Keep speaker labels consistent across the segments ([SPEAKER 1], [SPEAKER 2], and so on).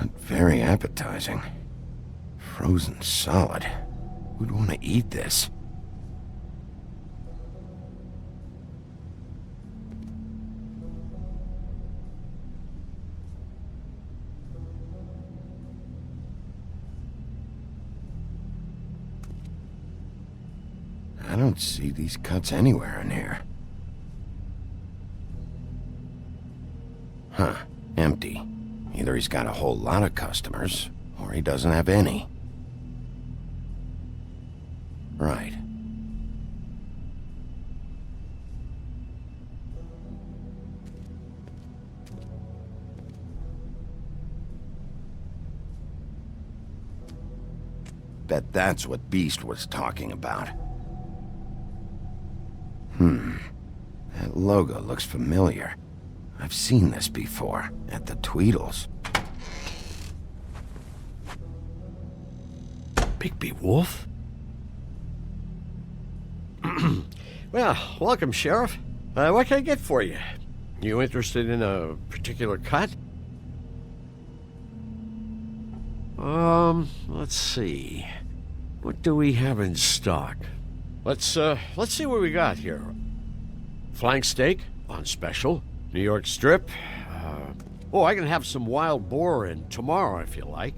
[SPEAKER 1] Very appetizing. Frozen solid. Who'd want to eat this? I don't see these cuts anywhere in here. Huh. Empty. Either he's got a whole lot of customers, or he doesn't have any. Right. Bet that's what Beast was talking about. That logo looks familiar. I've seen this before, at the Tweedles.
[SPEAKER 2] Bigby Wolf? Well, welcome, Sheriff. What can I get for you? You interested in a particular cut? Let's see. What do we have in stock? Let's see what we got here. Flank steak on special. New York strip. I can have some wild boar in tomorrow if you like.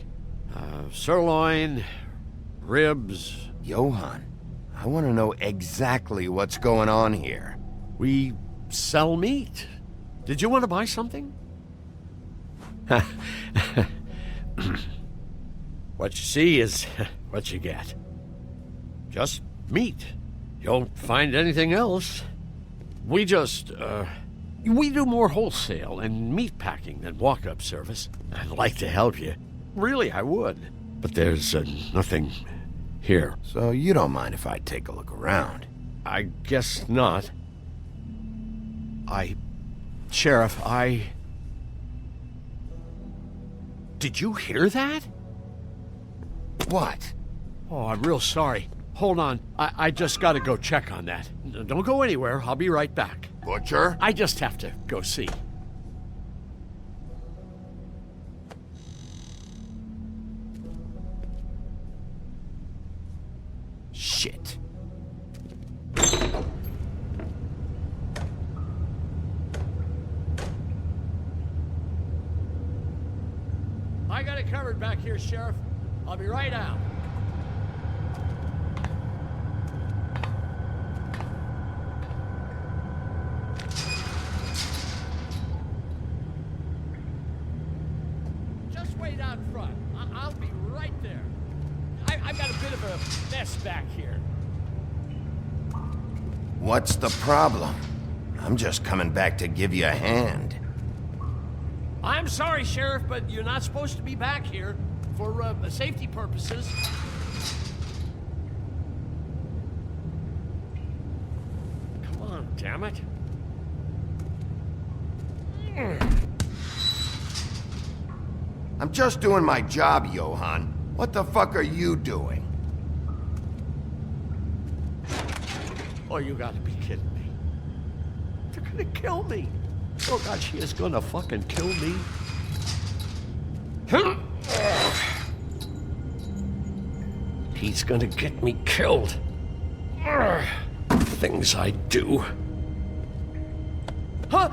[SPEAKER 2] Sirloin, ribs.
[SPEAKER 1] Johann, I want to know exactly what's going on here.
[SPEAKER 2] We sell meat. Did you want to buy something? What you see is what you get. Just meat. You won't find anything else. We do more wholesale and meat packing than walk-up service. I'd like to help you. Really, I would. But there's nothing here.
[SPEAKER 1] So you don't mind if I take a look around?
[SPEAKER 2] I guess not. Sheriff, Did you hear that?
[SPEAKER 1] What?
[SPEAKER 2] Oh, I'm real sorry. Hold on. I just gotta go check on that. Don't go anywhere. I'll be right back.
[SPEAKER 1] Butcher?
[SPEAKER 2] I just have to go see.
[SPEAKER 1] Shit.
[SPEAKER 2] I got it covered back here, Sheriff. I'll be right out. Just wait out front. I'll be right there. I've got a bit of a mess back here.
[SPEAKER 1] What's the problem? I'm just coming back to give you a hand.
[SPEAKER 2] I'm sorry, Sheriff, but you're not supposed to be back here for safety purposes. Come on, damn it.
[SPEAKER 1] I'm just doing my job, Johann. What the fuck are you doing?
[SPEAKER 2] Oh, you gotta be kidding me. They're gonna kill me. Oh, God, she is gonna fucking kill me. He's gonna get me killed. Things I do. Huh?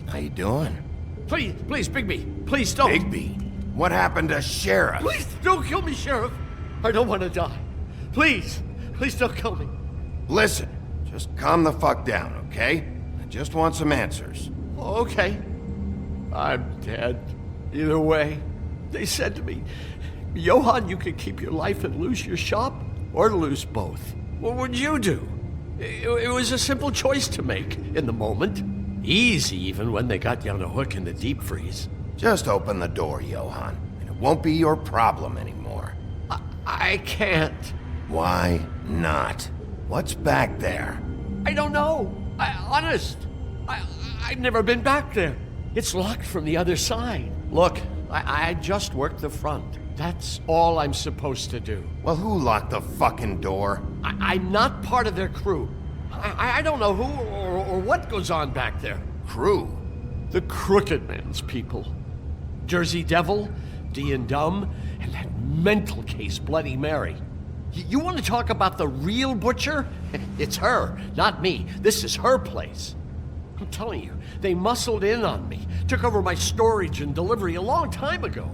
[SPEAKER 1] How you doing?
[SPEAKER 2] Please, Bigby. Please don't.
[SPEAKER 1] Bigby? What happened to Sheriff?
[SPEAKER 2] Please don't kill me, Sheriff. I don't want to die. Please don't kill me.
[SPEAKER 1] Listen, just calm the fuck down, okay? I just want some answers.
[SPEAKER 2] Okay. I'm dead. Either way. They said to me, Johann, you could keep your life and lose your shop, or lose both. What would you do? It was a simple choice to make in the moment. Easy, even when they got you on a hook in the deep freeze.
[SPEAKER 1] Just open the door, Johann, and it won't be your problem anymore.
[SPEAKER 2] I can't.
[SPEAKER 1] Why not? What's back there?
[SPEAKER 2] I don't know. Honest. I've never been back there. It's locked from the other side. Look, I just worked the front. That's all I'm supposed to do.
[SPEAKER 1] Well, who locked the fucking door?
[SPEAKER 2] I'm not part of their crew. I don't know who or what goes on back there.
[SPEAKER 1] Crew?
[SPEAKER 2] The Crooked Man's people. Jersey Devil, D and Dumb, and that mental case Bloody Mary. You want to talk about the real butcher? It's her, not me. This is her place. I'm telling you, they muscled in on me, took over my storage and delivery a long time ago.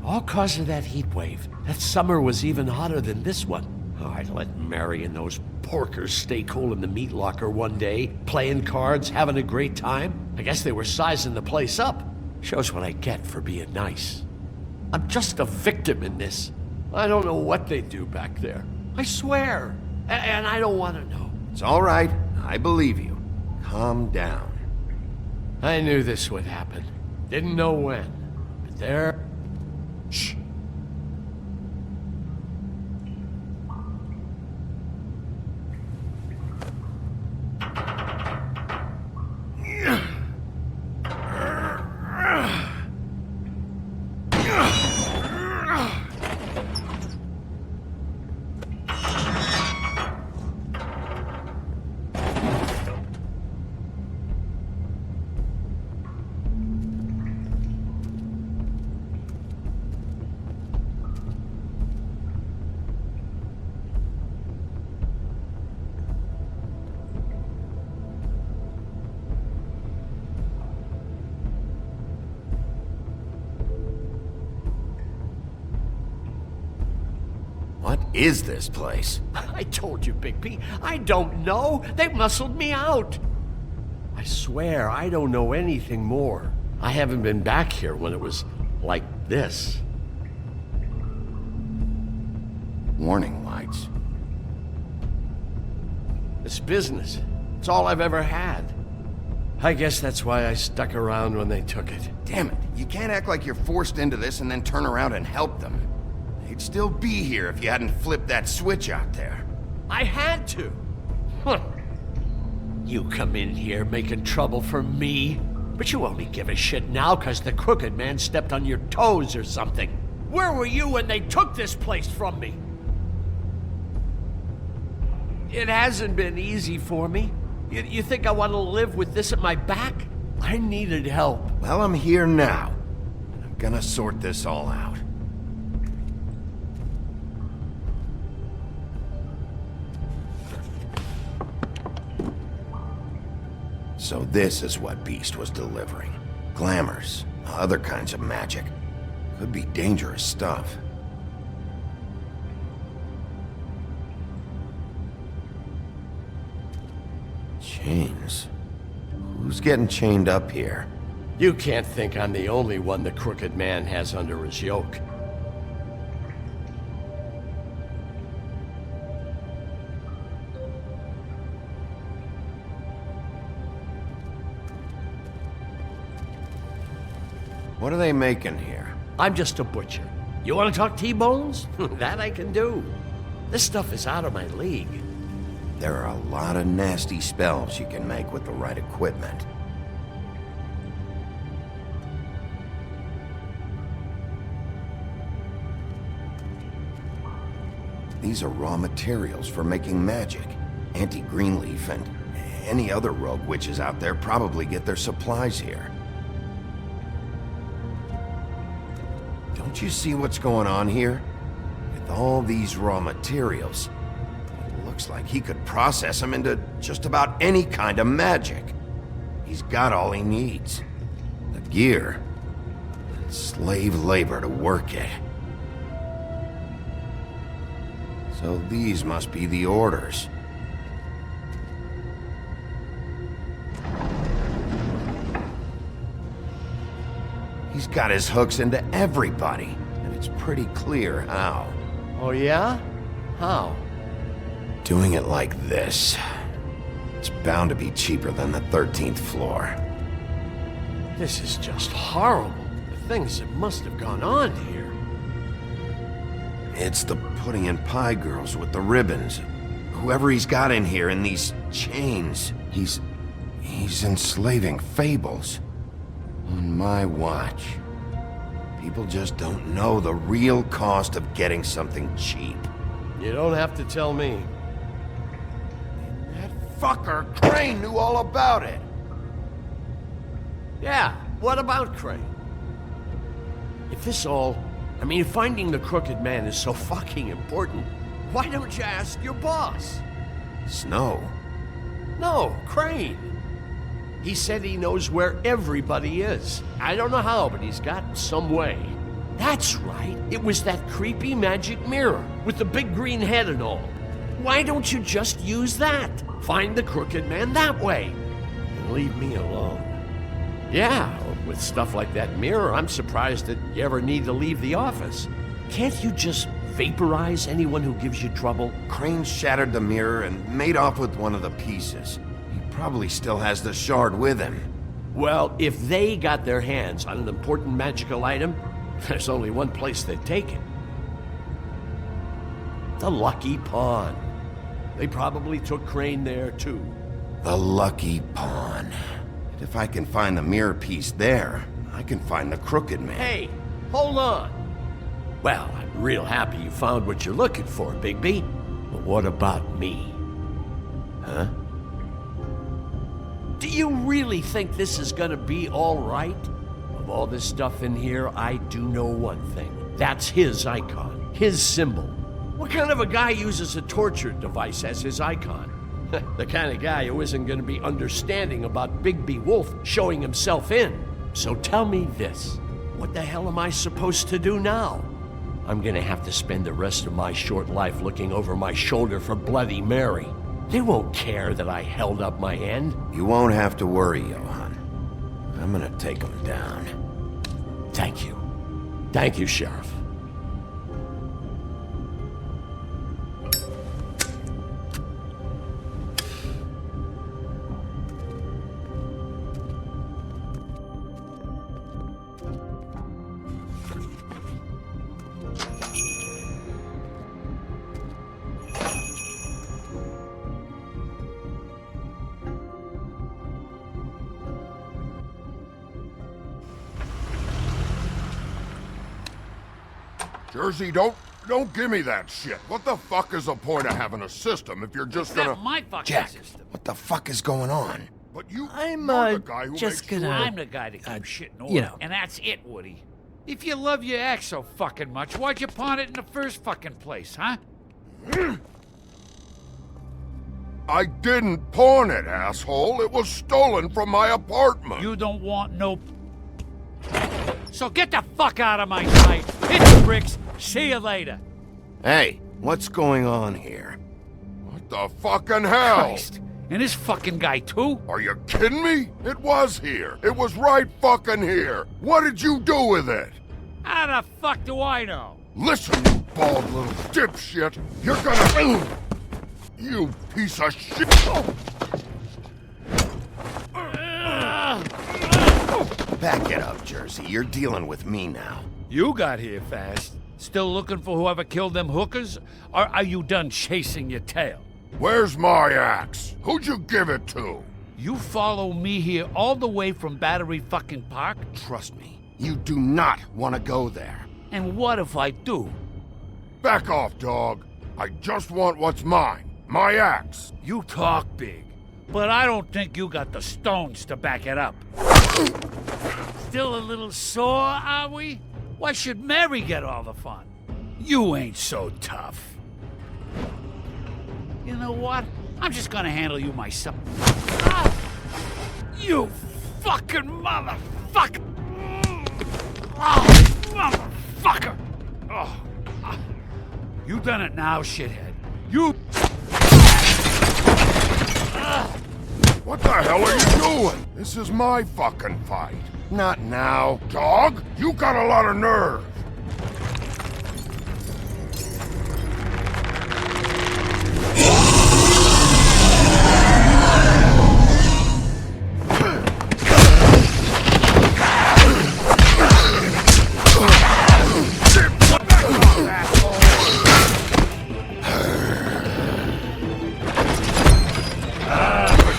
[SPEAKER 2] All cause of that heat wave. That summer was even hotter than this one. Oh, I'd let Mary and those porkers stay cool in the meat locker one day, playing cards, having a great time. I guess they were sizing the place up. Shows what I get for being nice. I'm just a victim in this. I don't know what they do back there. I swear. And I don't want to know.
[SPEAKER 1] It's all right. I believe you. Calm down.
[SPEAKER 2] I knew this would happen. Didn't know when. But there... Shh.
[SPEAKER 1] What is this place?
[SPEAKER 2] I told you, Big P. I don't know. They muscled me out. I swear I don't know anything more. I haven't been back here when it was like this.
[SPEAKER 1] Warning lights.
[SPEAKER 2] It's business. It's all I've ever had. I guess that's why I stuck around when they took it.
[SPEAKER 1] Damn it. You can't act like you're forced into this and then turn around and help them. They'd still be here if you hadn't flipped that switch out there.
[SPEAKER 2] I had to. Huh. You come in here making trouble for me, but you only give a shit now because the crooked man stepped on your toes or something. Where were you when they took this place from me? It hasn't been easy for me. You think I want to live with this at my back? I needed help.
[SPEAKER 1] Well, I'm here now. And I'm gonna sort this all out. So this is what Beast was delivering. Glamours, other kinds of magic. Could be dangerous stuff. Chains. Who's getting chained up here?
[SPEAKER 2] You can't think I'm the only one the crooked man has under his yoke.
[SPEAKER 1] What are they making here?
[SPEAKER 2] I'm just a butcher. You want to talk T-bones? That I can do. This stuff is out of my league.
[SPEAKER 1] There are a lot of nasty spells you can make with the right equipment. These are raw materials for making magic. Auntie Greenleaf and any other rogue witches out there probably get their supplies here. Don't you see what's going on here? With all these raw materials, it looks like he could process them into just about any kind of magic. He's got all he needs. The gear, and slave labor to work it. So these must be the orders. He's got his hooks into everybody, and it's pretty clear how.
[SPEAKER 2] Oh yeah? How?
[SPEAKER 1] Doing it like this. It's bound to be cheaper than the 13th floor.
[SPEAKER 2] This is just horrible. The things that must have gone on here.
[SPEAKER 1] It's the pudding and pie girls with the ribbons. Whoever he's got in here in these chains, he's enslaving fables. On my watch. People just don't know the real cost of getting something cheap.
[SPEAKER 2] You don't have to tell me.
[SPEAKER 1] That fucker Crane knew all about it.
[SPEAKER 2] Yeah, what about Crane? If finding the crooked man is so fucking important, why don't you ask your boss?
[SPEAKER 1] Snow?
[SPEAKER 2] No, Crane. He said he knows where everybody is. I don't know how, but he's got some way. That's right. It was that creepy magic mirror with the big green head and all. Why don't you just use that? Find the crooked man that way. And leave me alone. Yeah, with stuff like that mirror, I'm surprised that you ever need to leave the office. Can't you just vaporize anyone who gives you trouble?
[SPEAKER 1] Crane shattered the mirror and made off with one of the pieces. He probably still has the shard with him.
[SPEAKER 2] Well, if they got their hands on an important magical item, there's only one place they'd take it. The Lucky Pawn. They probably took Crane there, too.
[SPEAKER 1] The Lucky Pawn. And if I can find the mirror piece there, I can find the crooked man.
[SPEAKER 2] Hey, hold on. Well, I'm real happy you found what you're looking for, Bigby. But what about me? Huh? Do you really think this is gonna be all right? Of all this stuff in here, I do know one thing. That's his icon, his symbol. What kind of a guy uses a torture device as his icon? The kind of guy who isn't gonna be understanding about Bigby Wolf showing himself in. So tell me this. What the hell am I supposed to do now? I'm gonna have to spend the rest of my short life looking over my shoulder for Bloody Mary. They won't care that I held up my end.
[SPEAKER 1] You won't have to worry, Johann. I'm gonna take him down.
[SPEAKER 2] Thank you. Thank you, Sheriff.
[SPEAKER 3] Jersey, don't give me that shit. What the fuck is the point of having a system if you're just
[SPEAKER 4] It's
[SPEAKER 3] gonna...
[SPEAKER 4] not my fucking
[SPEAKER 1] Jack,
[SPEAKER 4] system.
[SPEAKER 1] what the fuck is going on?
[SPEAKER 3] But you're
[SPEAKER 5] I'm,
[SPEAKER 3] the guy who
[SPEAKER 5] just
[SPEAKER 3] makes
[SPEAKER 5] gonna-
[SPEAKER 4] I'm the guy that keeps shit in order.
[SPEAKER 5] you know.
[SPEAKER 4] And that's it, Woody. If you love your ex so fucking much, why'd you pawn it in the first fucking place, huh?
[SPEAKER 3] I didn't pawn it, asshole. It was stolen from my apartment.
[SPEAKER 4] You don't want no... So get the fuck out of my sight. Hit the bricks. See you later.
[SPEAKER 1] Hey, what's going on here?
[SPEAKER 3] What the fucking hell?
[SPEAKER 1] Christ.
[SPEAKER 4] And this fucking guy, too?
[SPEAKER 3] Are you kidding me? It was here. It was right fucking here. What did you do with it?
[SPEAKER 4] How the fuck do I know?
[SPEAKER 3] Listen, you bald little dipshit. You're gonna... You piece of shit.
[SPEAKER 1] Back it up, Jersey. You're dealing with me now.
[SPEAKER 4] You got here fast. Still looking for whoever killed them hookers? Or are you done chasing your tail?
[SPEAKER 3] Where's my axe? Who'd you give it to?
[SPEAKER 4] You follow me here all the way from Battery fucking Park?
[SPEAKER 1] Trust me, you do not want to go there.
[SPEAKER 4] And what if I do?
[SPEAKER 3] Back off, dog. I just want what's mine. My axe.
[SPEAKER 4] You talk big, but I don't think you got the stones to back it up. Still a little sore, are we? Why should Mary get all the fun? You ain't so tough. You know what? I'm just gonna handle you myself. Ah! You fucking motherfucker! Oh, motherfucker! Oh. Ah. You done it now, shithead. You...
[SPEAKER 3] What the hell are you doing? This is my fucking fight.
[SPEAKER 1] Not now.
[SPEAKER 3] Dog, you got a lot of nerve.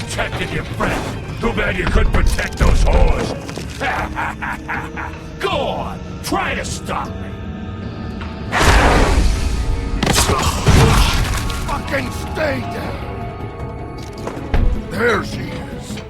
[SPEAKER 6] Protected your friend. Too bad you couldn't protect those whores. Go on, try to stop me.
[SPEAKER 3] Fucking stay down. There she is.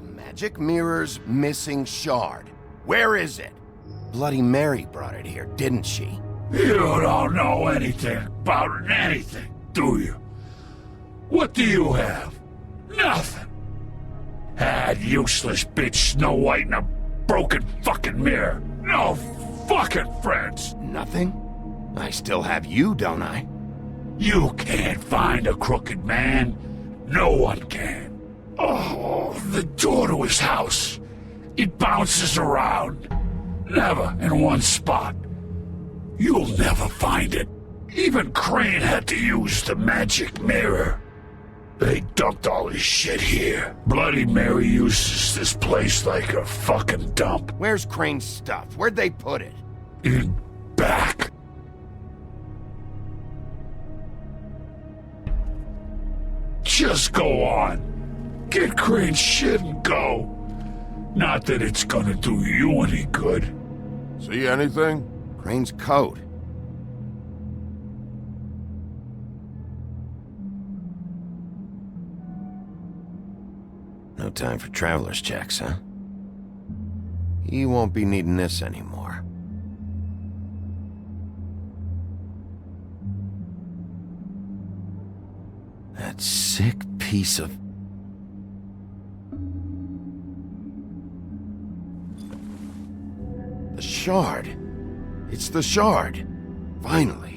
[SPEAKER 1] magic mirror's missing shard. Where is it? Bloody Mary brought it here, didn't she?
[SPEAKER 6] You don't know anything about anything, do you? What do you have? Nothing. Had useless bitch Snow White in a broken fucking mirror. No fucking friends.
[SPEAKER 1] Nothing? I still have you, don't I?
[SPEAKER 6] You can't find a crooked man. No one can. Oh, the door to his house. It bounces around. Never in one spot. You'll never find it. Even Crane had to use the magic mirror. They dumped all his shit here. Bloody Mary uses this place like a fucking dump.
[SPEAKER 1] Where's Crane's stuff? Where'd they put it?
[SPEAKER 6] In back. Just go on. Get Crane's shit and go. Not that it's gonna do you any good.
[SPEAKER 3] See anything?
[SPEAKER 1] Crane's coat. No time for traveler's checks, huh? You won't be needing this anymore. That sick piece of... The shard. It's the shard. Finally.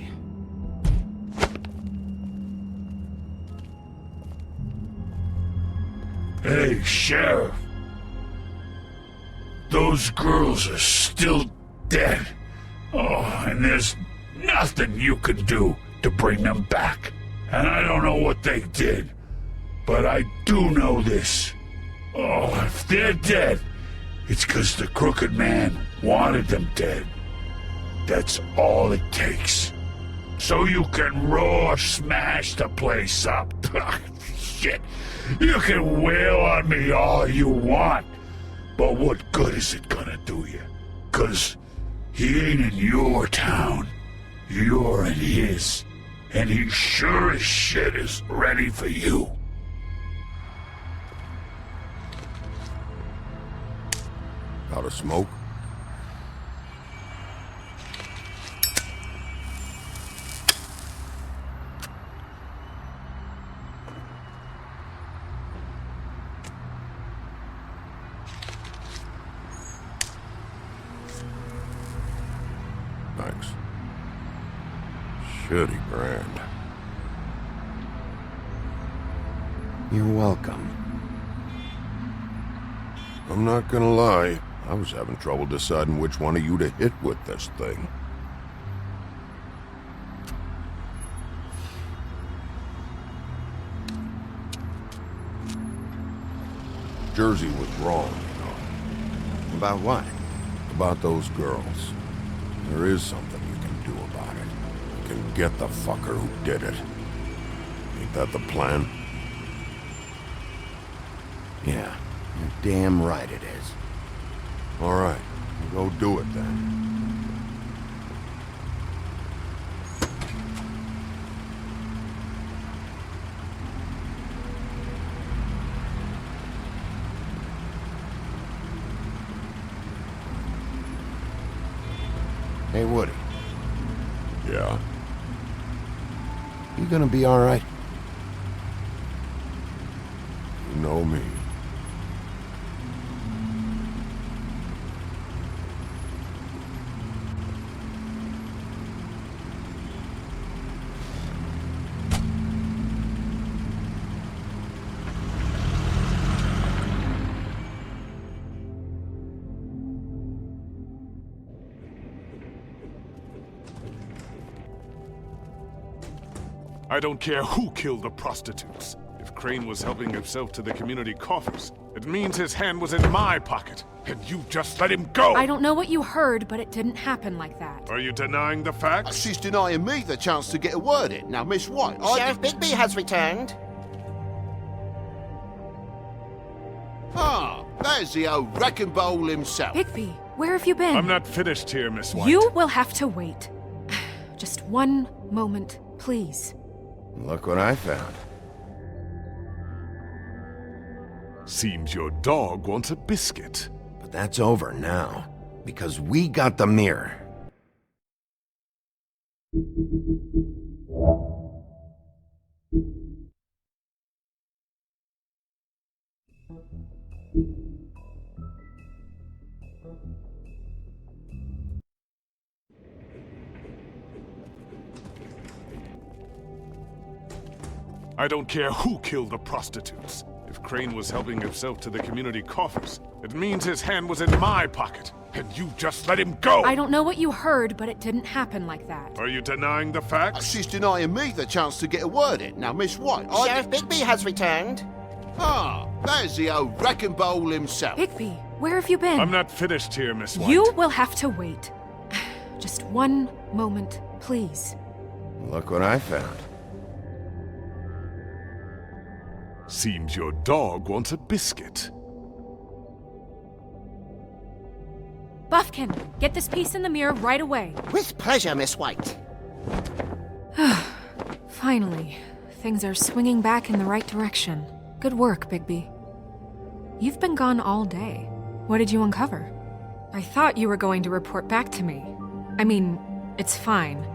[SPEAKER 6] Hey, Sheriff. Those girls are still dead. Oh, and there's nothing you can do to bring them back. And I don't know what they did, but I do know this. Oh, if they're dead, it's 'cause the crooked man wanted them dead. That's all it takes. So you can roar smash the place up. Shit. You can wail on me all you want, but what good is it gonna do you? 'Cause he ain't in your town. You're in his. And he sure as shit is ready for you.
[SPEAKER 3] Got a smoke? Thanks. Shitty brand.
[SPEAKER 1] You're welcome.
[SPEAKER 3] I'm not gonna lie, I was having trouble deciding which one of you to hit with this thing. Jersey was wrong, you know.
[SPEAKER 1] About what?
[SPEAKER 3] About those girls. There is something you can do about it. You can get the fucker who did it. Ain't that the plan?
[SPEAKER 1] Yeah, you're damn right it is.
[SPEAKER 3] All right, go do it then.
[SPEAKER 1] Hey, Woody.
[SPEAKER 3] Yeah?
[SPEAKER 1] You gonna be all right?
[SPEAKER 3] You know me.
[SPEAKER 5] I don't care who killed the prostitutes. If Crane was helping himself to the community coffers, it means his hand was in my pocket, and you just let him go!
[SPEAKER 7] I don't know what you heard, but it didn't happen like that.
[SPEAKER 5] Are you denying the facts?
[SPEAKER 8] She's denying me the chance to get a word in. Now, Miss White,
[SPEAKER 9] Sheriff Bigby has returned.
[SPEAKER 8] Ah, there's the old wrecking bowl himself.
[SPEAKER 7] Bigby, where have you been?
[SPEAKER 5] I'm not finished here, Miss White.
[SPEAKER 7] You will have to wait. Just one moment, please.
[SPEAKER 1] Look what I found.
[SPEAKER 5] Seems your dog wants a biscuit.
[SPEAKER 1] But that's over now, because we got the mirror.
[SPEAKER 5] I don't care who killed the prostitutes. If Crane was helping himself to the community coffers, it means his hand was in my pocket, and you just let him go!
[SPEAKER 7] I don't know what you heard, but it didn't happen like that.
[SPEAKER 5] Are you denying the facts?
[SPEAKER 8] She's denying me the chance to get a word in. Now, Miss White,
[SPEAKER 9] Sheriff Bigby has returned.
[SPEAKER 8] Ah, there's the old wrecking bowl himself.
[SPEAKER 7] Bigby, where have you been?
[SPEAKER 5] I'm not finished here, Miss White.
[SPEAKER 7] You will have to wait. Just one moment, please.
[SPEAKER 1] Look what I found.
[SPEAKER 5] Seems your dog wants a biscuit.
[SPEAKER 7] Buffkin, get this piece in the mirror right away.
[SPEAKER 9] With pleasure, Miss White.
[SPEAKER 7] Finally, things are swinging back in the right direction. Good work, Bigby. You've been gone all day. What did you uncover? I thought you were going to report back to me. I mean, it's fine.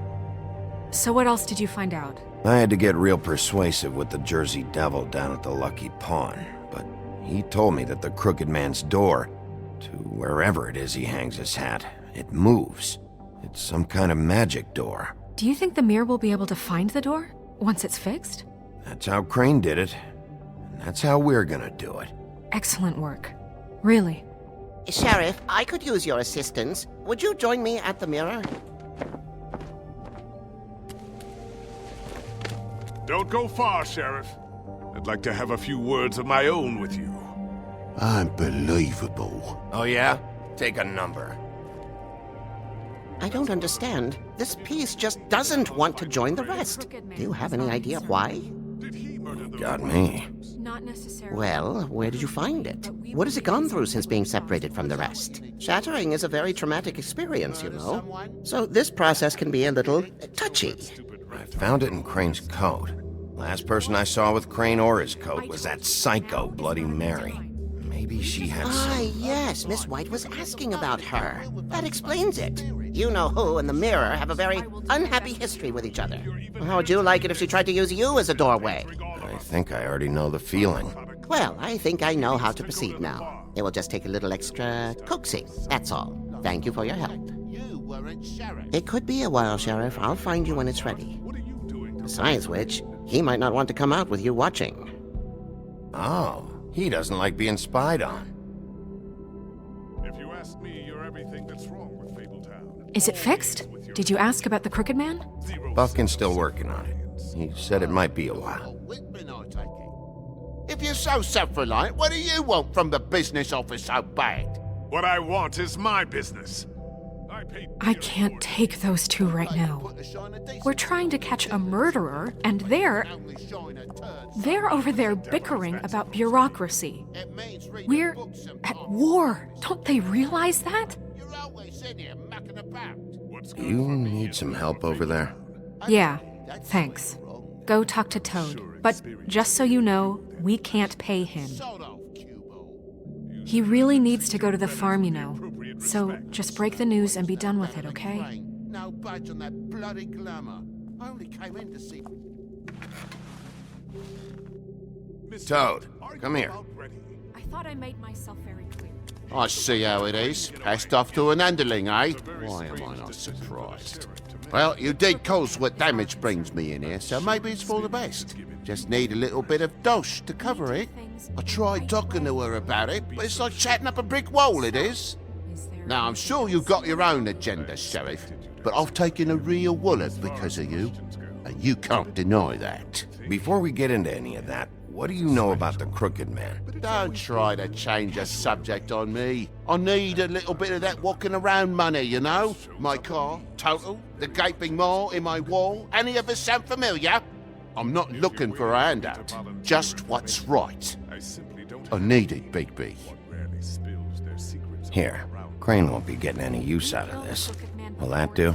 [SPEAKER 7] So what else did you find out?
[SPEAKER 1] I had to get real persuasive with the Jersey Devil down at the Lucky Pawn, but he told me that the Crooked Man's door, to wherever it is he hangs his hat, it moves. It's some kind of magic door.
[SPEAKER 7] Do you think the mirror will be able to find the door once it's fixed?
[SPEAKER 1] That's how Crane did it, and that's how we're gonna do it.
[SPEAKER 7] Excellent work. Really.
[SPEAKER 9] Sheriff, I could use your assistance. Would you join me at the mirror?
[SPEAKER 5] Don't go far, Sheriff. I'd like to have a few words of my own with you.
[SPEAKER 8] Unbelievable.
[SPEAKER 1] Oh yeah? Take a number.
[SPEAKER 9] I don't understand. This piece just doesn't want to join the rest. Do you have any idea why?
[SPEAKER 1] Got me.
[SPEAKER 7] Not necessarily.
[SPEAKER 9] Well, where did you find it? What has it gone through since being separated from the rest? Shattering is a very traumatic experience, you know. So this process can be a little touchy.
[SPEAKER 1] I found it in Crane's coat. Last person I saw with Crane or his coat was that psycho Bloody Mary. Maybe she had some...
[SPEAKER 9] Yes, Miss White was asking about her. That explains it. You know who and the mirror have a very unhappy history with each other. How would you like it if she tried to use you as a doorway?
[SPEAKER 1] I think I already know the feeling.
[SPEAKER 9] Well, I think I know how to proceed now. It will just take a little extra coaxing, that's all. Thank you for your help.
[SPEAKER 8] You weren't sheriff.
[SPEAKER 9] It could be a while, Sheriff. I'll find you when it's ready. Besides which, he might not want to come out with you watching.
[SPEAKER 1] Oh, he doesn't like being spied on.
[SPEAKER 5] If you ask me, you're everything that's wrong with Fabletown.
[SPEAKER 7] Is it fixed? Did you ask about the Crooked Man?
[SPEAKER 1] Buffkin's still working on it. He said it might be a while.
[SPEAKER 8] Whitman, I take it. If you're so self-reliant, what do you want from the business office so bad?
[SPEAKER 5] What I want is my business.
[SPEAKER 7] I can't take those two right now. We're trying to catch a murderer, and they're over there bickering about bureaucracy. We're at war. Don't they realize that?
[SPEAKER 1] You need some help over there?
[SPEAKER 7] Yeah, thanks. Go talk to Toad. But just so you know, we can't pay him. He really needs to go to the farm, you know. So just break the news and be done with it, okay?
[SPEAKER 8] No budge on that bloody glamour. I only came in to see...
[SPEAKER 1] Toad, come here.
[SPEAKER 7] I thought I made myself very clear.
[SPEAKER 8] I see how it is. Passed off to an underling, eh? Why am I not surprised? Well, you did cause what damage brings me in here, so maybe it's for the best. Just need a little bit of dosh to cover it. I tried talking to her about it, but it's like chatting up a brick wall, it is. Now, I'm sure you've got your own agenda, Sheriff, but I've taken a real wallet because of you, and you can't deny that.
[SPEAKER 1] Before we get into any of that, what do you know about the Crooked Man?
[SPEAKER 8] Don't try to change a subject on me. I need a little bit of that walking around money, you know? My car, total, the gaping maw in my wall. Any of us sound familiar? I'm not looking for a handout, just what's right. I need it, Bigby.
[SPEAKER 1] Here, Crane won't be getting any use out of this. Will that do?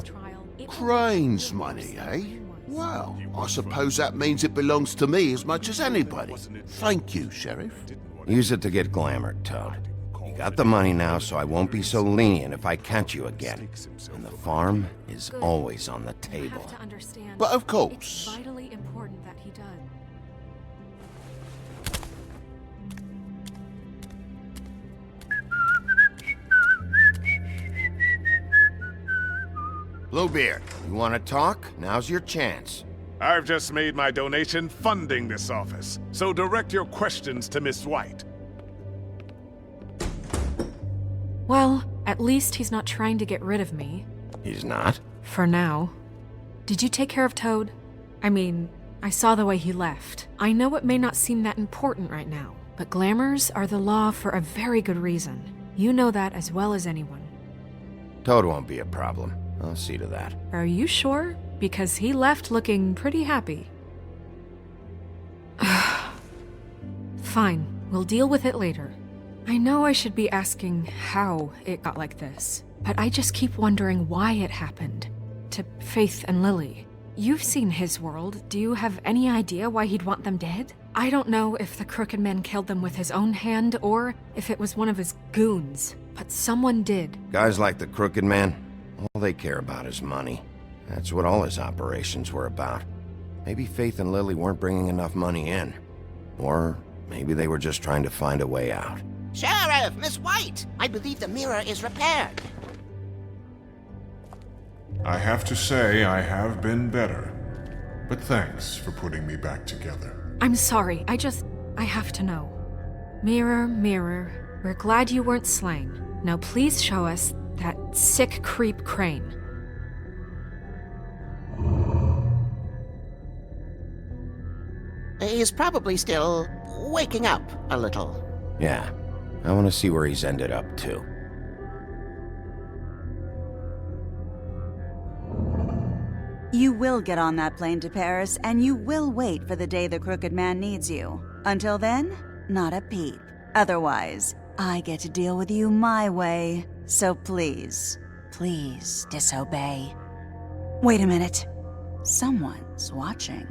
[SPEAKER 8] Crane's money, eh? Well, I suppose that means it belongs to me as much as anybody. Thank you, Sheriff.
[SPEAKER 1] Use it to get glamored, Toad. You got the money now, so I won't be so lenient if I catch you again. And the farm is always on the
[SPEAKER 7] You
[SPEAKER 1] table.
[SPEAKER 7] have to understand.
[SPEAKER 8] But of
[SPEAKER 7] It's
[SPEAKER 8] course.
[SPEAKER 7] vitally important that he does.
[SPEAKER 1] Bluebeard, you want to talk? Now's your chance.
[SPEAKER 5] I've just made my donation funding this office, so direct your questions to Miss White.
[SPEAKER 7] Well, at least he's not trying to get rid of me.
[SPEAKER 1] He's not?
[SPEAKER 7] For now. Did you take care of Toad? I mean, I saw the way he left. I know it may not seem that important right now, but glamours are the law for a very good reason. You know that as well as anyone.
[SPEAKER 1] Toad won't be a problem. I'll see to that.
[SPEAKER 7] Are you sure? Because he left looking pretty happy. Fine, we'll deal with it later. I know I should be asking how it got like this, but I just keep wondering why it happened. To Faith and Lily. You've seen his world. Do you have any idea why he'd want them dead? I don't know if the Crooked Man killed them with his own hand or if it was one of his goons, but someone did.
[SPEAKER 1] Guys like the Crooked Man, all they care about is money. That's what all his operations were about. Maybe Faith and Lily weren't bringing enough money in. Or maybe they were just trying to find a way out.
[SPEAKER 9] Sheriff, Miss White! I believe the mirror is repaired.
[SPEAKER 3] I have to say I have been better. But thanks for putting me back together.
[SPEAKER 7] I'm sorry, I have to know. Mirror, mirror, we're glad you weren't slain. Now please show us that sick creep Crane.
[SPEAKER 9] He's probably still waking up a little.
[SPEAKER 1] Yeah, I want to see where he's ended up, too.
[SPEAKER 10] You will get on that plane to Paris, and you will wait for the day the Crooked Man needs you. Until then, not a peep. Otherwise, I get to deal with you my way. So please, please disobey. Wait a minute. Someone's watching.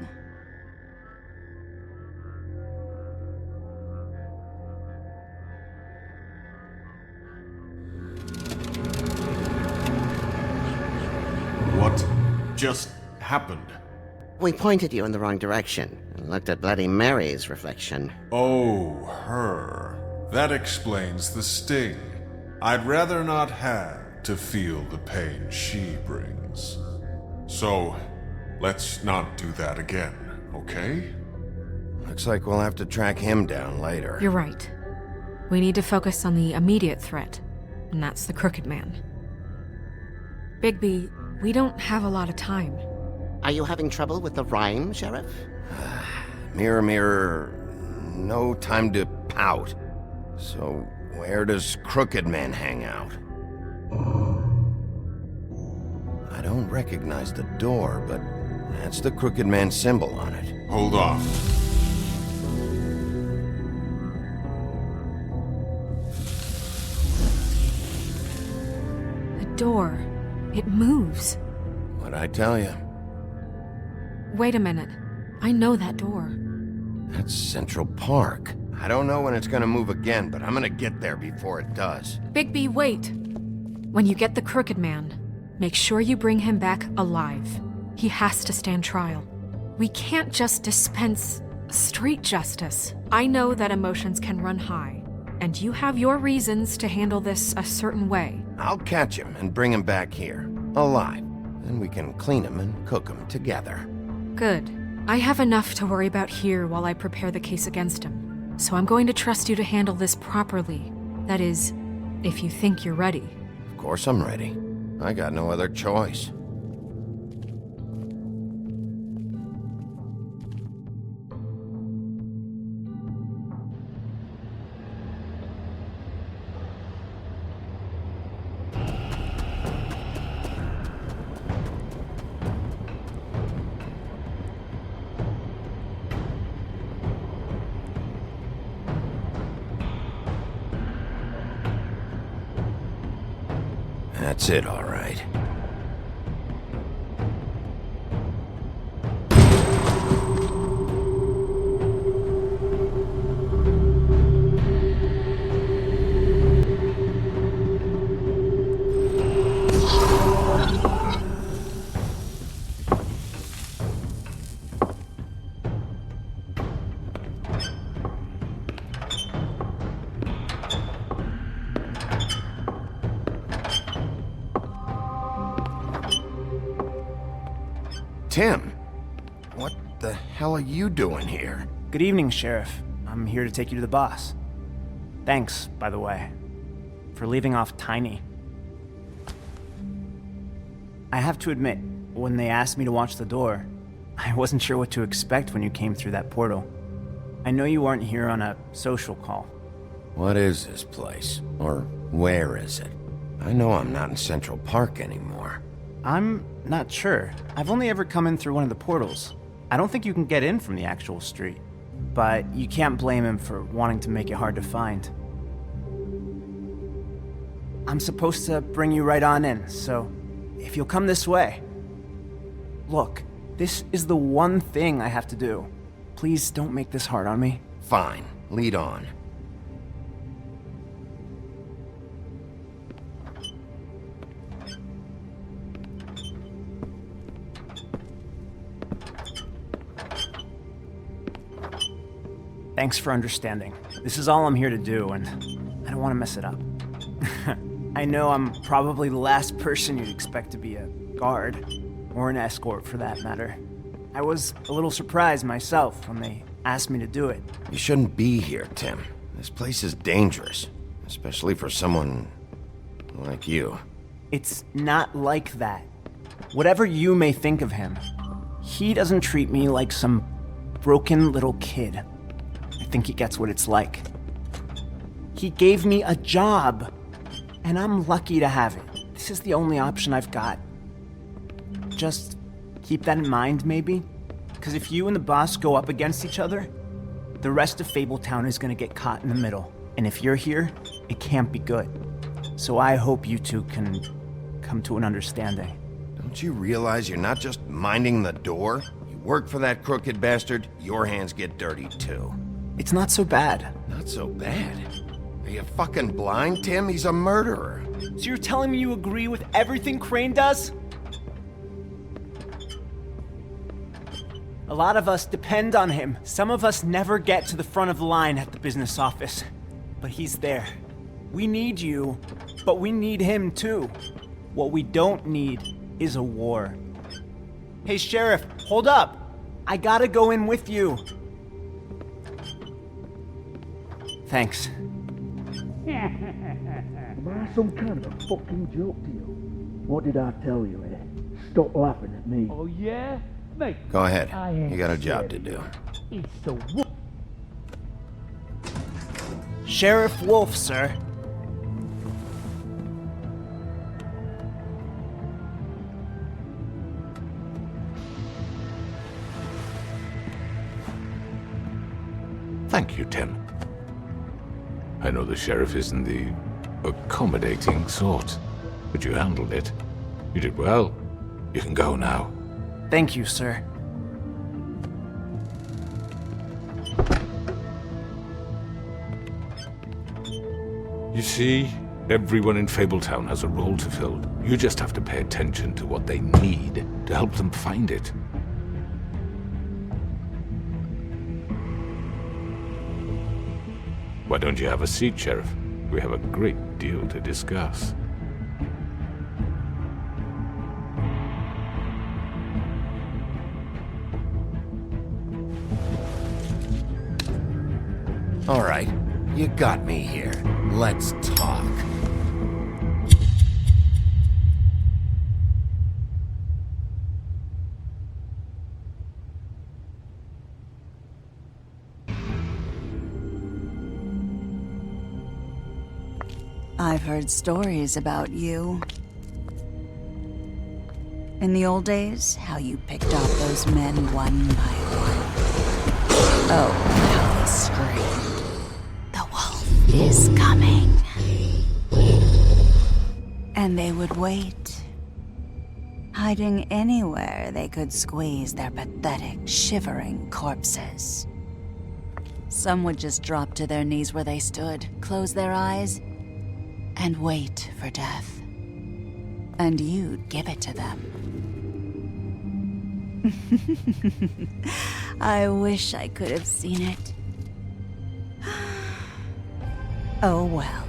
[SPEAKER 3] What just happened?
[SPEAKER 9] We pointed you in the wrong direction and looked at Bloody Mary's reflection.
[SPEAKER 3] Oh, her. That explains the sting. I'd rather not have to feel the pain she brings. So, let's not do that again, okay?
[SPEAKER 1] Looks like we'll have to track him down later.
[SPEAKER 7] You're right. We need to focus on the immediate threat, and that's the Crooked Man. Bigby, we don't have a lot of time.
[SPEAKER 9] Are you having trouble with the rhyme, Sheriff?
[SPEAKER 1] Mirror, mirror, no time to pout. So, where does Crooked Man hang out? I don't recognize the door, but that's the Crooked Man symbol on it.
[SPEAKER 3] Hold on.
[SPEAKER 7] The door. It moves.
[SPEAKER 1] What'd I tell you?
[SPEAKER 7] Wait a minute. I know that door.
[SPEAKER 1] That's Central Park. I don't know when it's gonna move again, but I'm gonna get there before it does.
[SPEAKER 7] Bigby, wait! When you get the Crooked Man, make sure you bring him back alive. He has to stand trial. We can't just dispense street justice. I know that emotions can run high, and you have your reasons to handle this a certain way.
[SPEAKER 1] I'll catch him and bring him back here, alive. Then we can clean him and cook him together.
[SPEAKER 7] Good. I have enough to worry about here while I prepare the case against him. So I'm going to trust you to handle this properly. That is, if you think you're ready.
[SPEAKER 1] Of course I'm ready. I got no other choice. That's it, all right. Tim, what the hell are you doing here?
[SPEAKER 11] Good evening, Sheriff. I'm here to take you to the boss. Thanks, by the way, for leaving off Tiny. I have to admit, when they asked me to watch the door, I wasn't sure what to expect when you came through that portal. I know you aren't here on a social call.
[SPEAKER 1] What is this place? Or where is it? I know I'm not in Central Park anymore.
[SPEAKER 11] I'm not sure. I've only ever come in through one of the portals. I don't think you can get in from the actual street. But you can't blame him for wanting to make it hard to find. I'm supposed to bring you right on in, so if you'll come this way. Look, this is the one thing I have to do. Please don't make this hard on me.
[SPEAKER 1] Fine, lead on.
[SPEAKER 11] Thanks for understanding. This is all I'm here to do, and I don't want to mess it up. I know I'm probably the last person you'd expect to be a guard, or an escort for that matter. I was a little surprised myself when they asked me to do it.
[SPEAKER 1] You shouldn't be here, Tim. This place is dangerous, especially for someone like you.
[SPEAKER 11] It's not like that. Whatever you may think of him, he doesn't treat me like some broken little kid. I think he gets what it's like. He gave me a job, and I'm lucky to have it. This is the only option I've got. Just keep that in mind, maybe? Because if you and the boss go up against each other, the rest of Fabletown is gonna get caught in the middle. And if you're here, it can't be good. So I hope you two can come to an understanding.
[SPEAKER 1] Don't you realize you're not just minding the door? You work for that crooked bastard, your hands get dirty too.
[SPEAKER 11] It's not so bad.
[SPEAKER 1] Not so bad? Are you fucking blind, Tim? He's a murderer.
[SPEAKER 11] So you're telling me you agree with everything Crane does? A lot of us depend on him. Some of us never get to the front of the line at the business office. But he's there. We need you, but we need him too. What we don't need is a war. Hey, Sheriff, hold up. I gotta go in with you. Thanks.
[SPEAKER 12] Am I some kind of a fucking joke to you? What did I tell you, eh? Stop laughing at me.
[SPEAKER 4] Oh, yeah? Mate,
[SPEAKER 1] Go ahead.
[SPEAKER 12] I ain't
[SPEAKER 1] You got a job
[SPEAKER 12] scared
[SPEAKER 1] to
[SPEAKER 12] of
[SPEAKER 1] do.
[SPEAKER 12] you. It's the wo-
[SPEAKER 11] Sheriff Wolf, sir.
[SPEAKER 6] Thank you, Tim. I know the sheriff isn't the accommodating sort, but you handled it. You did well. You can go now.
[SPEAKER 11] Thank you, sir.
[SPEAKER 6] You see, everyone in Fabletown has a role to fill. You just have to pay attention to what they need to help them find it. Why don't you have a seat, Sheriff? We have a great deal to discuss.
[SPEAKER 1] All right, you got me here. Let's talk.
[SPEAKER 10] I've heard stories about you. In the old days, how you picked off those men one by one. Oh, how they screamed. The wolf is coming. And they would wait, hiding anywhere they could squeeze their pathetic, shivering corpses. Some would just drop to their knees where they stood, close their eyes, and wait for death. And you'd give it to them. I wish I could have seen it. Oh well.